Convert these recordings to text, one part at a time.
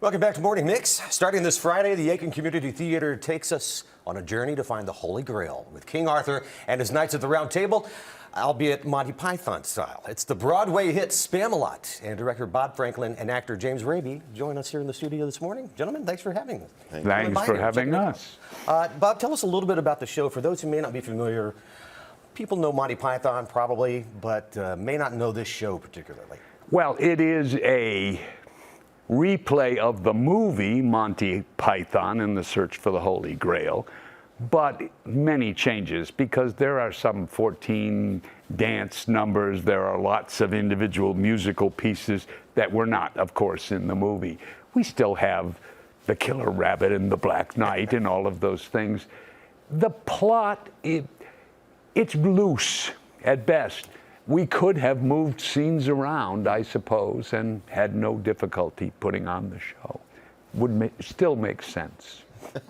Welcome back to Morning Mix. Starting this Friday, the Aiken Community Theater takes us on a journey to find the Holy Grail with King Arthur and his Knights of the Round Table, albeit Monty Python style. It's the Broadway hit Spamalot, and director Bob Franklin and actor James Raby join us here in the studio this morning. Gentlemen, thanks for having us. Thanks for having us. Bob, tell us a little bit about the show. For those who may not be familiar, people know Monty Python probably, but may not know this show particularly. Well, it is a replay of the movie Monty Python and the Search for the Holy Grail, but many changes because there are some 14 dance numbers. There are lots of individual musical pieces that were not, of course, in the movie. We still have the Killer Rabbit and the Black Knight and all of those things. The plot, it's loose at best. We could have moved scenes around, I suppose, and had no difficulty putting on the show. Would still make sense.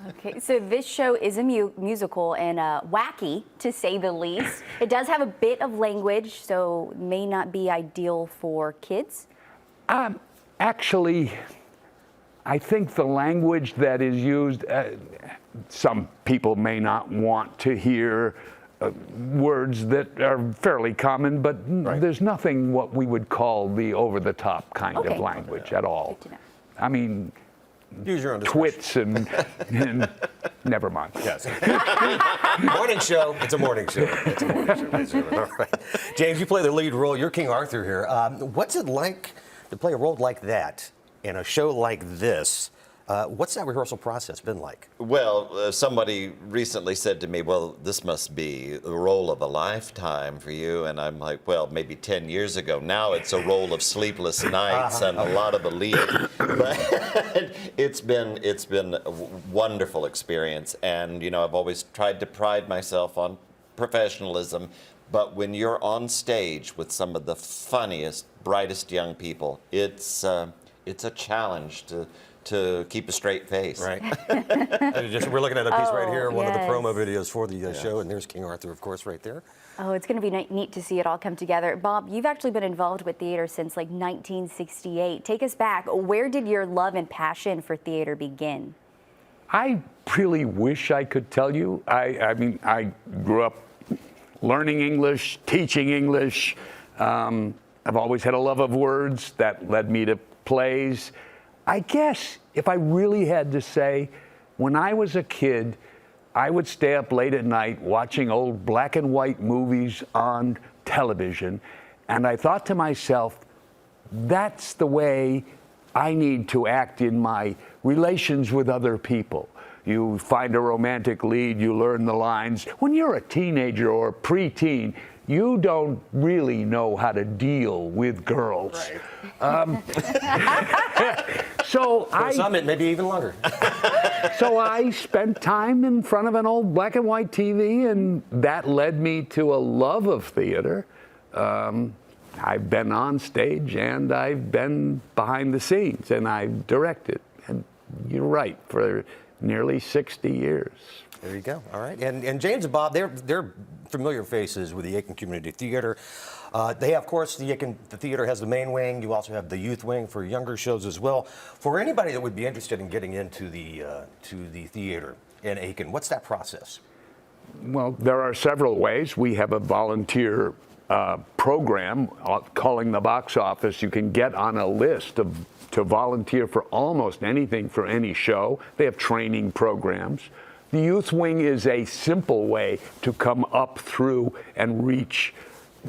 Okay, so this show is a musical and wacky, to say the least. It does have a bit of language, so may not be ideal for kids. Actually, I think the language that is used, some people may not want to hear words that are fairly common, but there's nothing what we would call the over-the-top kind of language at all. I mean, use your own twits and never mind. Yes. Morning show. It's a morning show. It's a morning show. All right. James, you play the lead role. You're King Arthur here. What's it like to play a role like that in a show like this? What's that rehearsal process been like? Well, somebody recently said to me, well, this must be the role of a lifetime for you. And I'm like, well, maybe 10 years ago. Now it's a role of sleepless nights and a lot of the lead. But it's been a wonderful experience. And, you know, I've always tried to pride myself on professionalism. But when you're on stage with some of the funniest, brightest young people, it's a challenge to keep a straight face. Right. We're looking at a piece right here, one of the promo videos for the show, and there's King Arthur, of course, right there. Oh, it's going to be neat to see it all come together. Bob, you've actually been involved with theater since like 1968. Take us back. Where did your love and passion for theater begin? I really wish I could tell you. I mean, I grew up learning English, teaching English. I've always had a love of words that led me to plays. I guess if I really had to say, when I was a kid, I would stay up late at night watching old black and white movies on television, and I thought to myself, that's the way I need to act in my relations with other people. You find a romantic lead, you learn the lines. When you're a teenager or preteen, you don't really know how to deal with girls. Right. So some it may be even longer. So I spent time in front of an old black and white TV, and that led me to a love of theater. I've been on stage and I've been behind the scenes and I've directed. And you're right, for nearly 60 years. There you go. All right. And James and Bob, they're familiar faces with the Aiken Community Theater. They have, of course, the theater has the main wing. You also have the youth wing for younger shows as well. For anybody that would be interested in getting into the theater in Aiken, what's that process? Well, there are several ways. We have a volunteer program calling the box office. You can get on a list to volunteer for almost anything for any show. They have training programs. The youth wing is a simple way to come up through and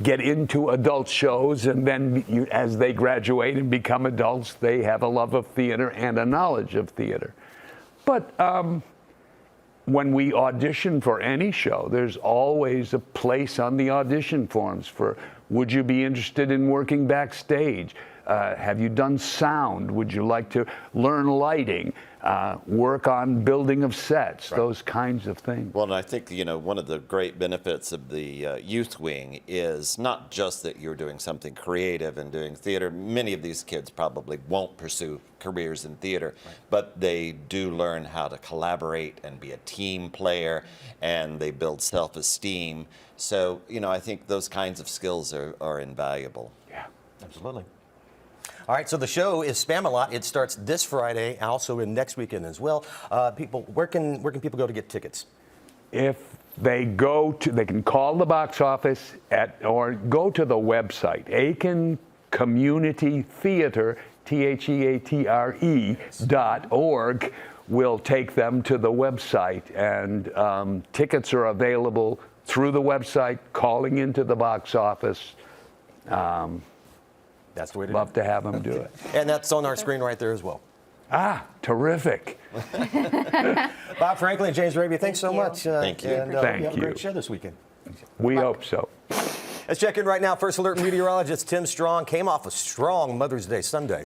get into adult shows, and then as they graduate and become adults, they have a love of theater and a knowledge of theater. But when we audition for any show, there's always a place on the audition forms for, would you be interested in working backstage? Have you done sound? Would you like to learn lighting? Work on building of sets, those kinds of things. Well, and I think, you know, one of the great benefits of the youth wing is not just that you're doing something creative and doing theater. Many of these kids probably won't pursue careers in theater, but they do learn how to collaborate and be a team player, and they build self-esteem. So, you know, I think those kinds of skills are invaluable. Yeah, absolutely. All right, so the show is Spamalot. It starts this Friday, also in next weekend as well. Where can people go to get tickets? If they can call the box office or go to the website, Aiken Community Theater, theatre.org, will take them to the website, and tickets are available through the website, calling into the box office. That's the way to Love to have them do it. And that's on our screen right there as well. Terrific. Bob Franklin and James Raby, thanks so much. Thank you. And Thank you have a you. great show this weekend. We hope so. Let's check in right now. First Alert meteorologist Tim Strong came off a strong Mother's Day Sunday.